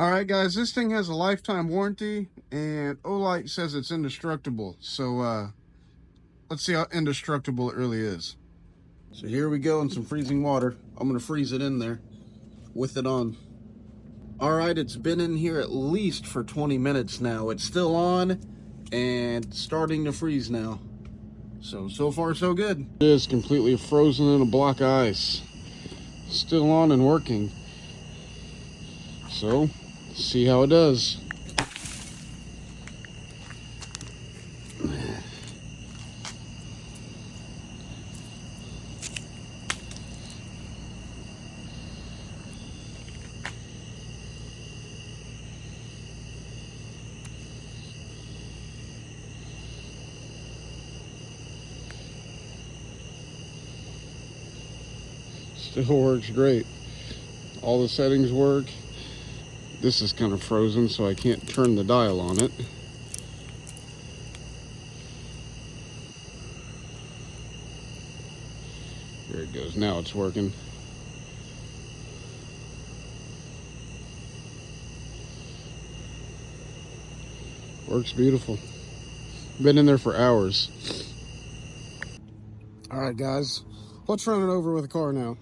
All right, guys, this thing has a lifetime warranty, and Olight says it's indestructible. So let's see how indestructible it really is. So here we go in some freezing water. I'm gonna freeze it in there with it on. All right, it's been in here at least for 20 minutes now. It's still on and starting to freeze now. So far so good. It is completely frozen in a block of ice. Still on and working. So, see how it does. Still works great. All the settings work. This is kind of frozen, so I can't turn the dial on it. There it goes. Now it's working. Works beautiful. Been in there for hours. All right, guys. Let's run it over with a car now.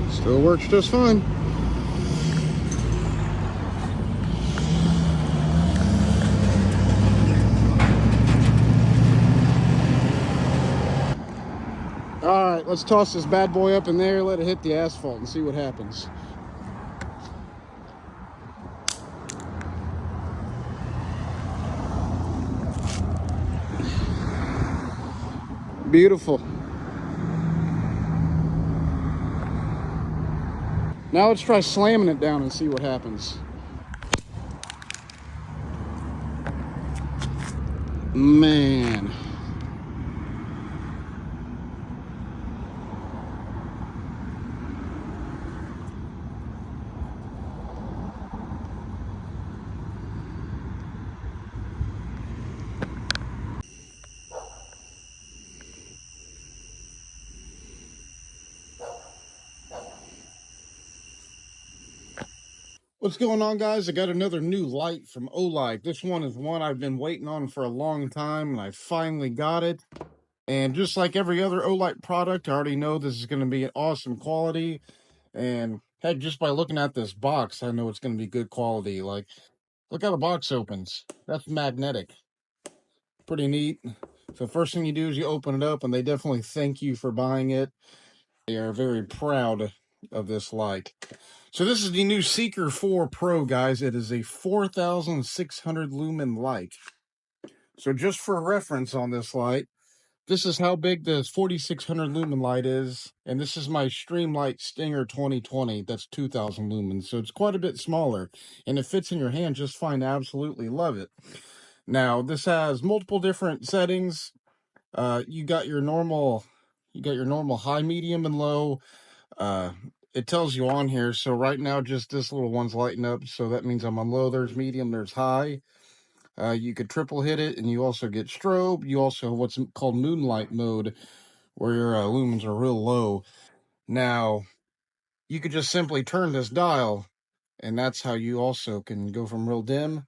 Still works just fine. All right, let's toss this bad boy up in there, let it hit the asphalt and see what happens. Beautiful. Now let's try slamming it down and see what happens. Man. What's going on, guys? I got another new light from Olight. This one is one I've been waiting on for a long time, and I finally got it. And just like every other Olight product, I already know this is going to be an awesome quality. And heck, just by looking at this box, I know it's going to be good quality. Like, look how the box opens. That's magnetic. Pretty neat. So first thing you do is you open it up, and they definitely thank you for buying it. They are very proud of this light. So this is the new Seeker 4 Pro, guys. It is a 4,600 lumen light. So just for reference on this light, this is how big this 4,600 lumen light is. And this is my Streamlight Stinger 2020. That's 2,000 lumens. So it's quite a bit smaller. And it fits in your hand just fine. Absolutely love it. Now, this has multiple different settings. You got your normal high, medium, and low. It tells you on here. So right now, just this little one's lighting up. So that means I'm on low. There's medium. There's high. You could triple hit it, and you also get strobe. You also have what's called moonlight mode, where your lumens are real low. Now, you could just simply turn this dial, and that's how you also can go from real dim,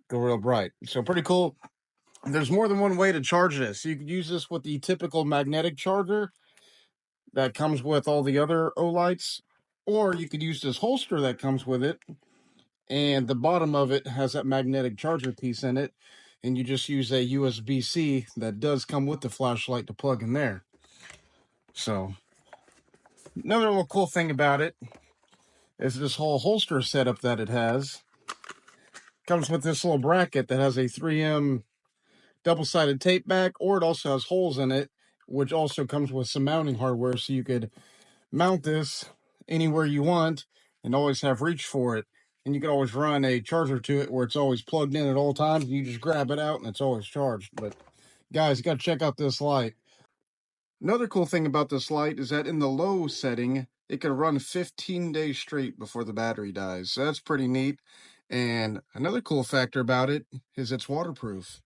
go real bright. So pretty cool. There's more than one way to charge this. You could use this with the typical magnetic charger that comes with all the other Olights, or you could use this holster that comes with it, and the bottom of it has that magnetic charger piece in it, and you just use a USB-C that does come with the flashlight to plug in there. So Another little cool thing about it is this whole holster setup that it has. Comes with this little bracket that has a 3M double-sided tape back, or it also has holes in it, which also comes with some mounting hardware, so you could mount this anywhere you want and always have reach for it. And you can always run a charger to it where it's always plugged in at all times. You just grab it out and it's always charged. But guys, you got to check out this light. Another cool thing about this light is that in the low setting, it can run 15 days straight before the battery dies. So that's pretty neat. And another cool factor about it is it's waterproof.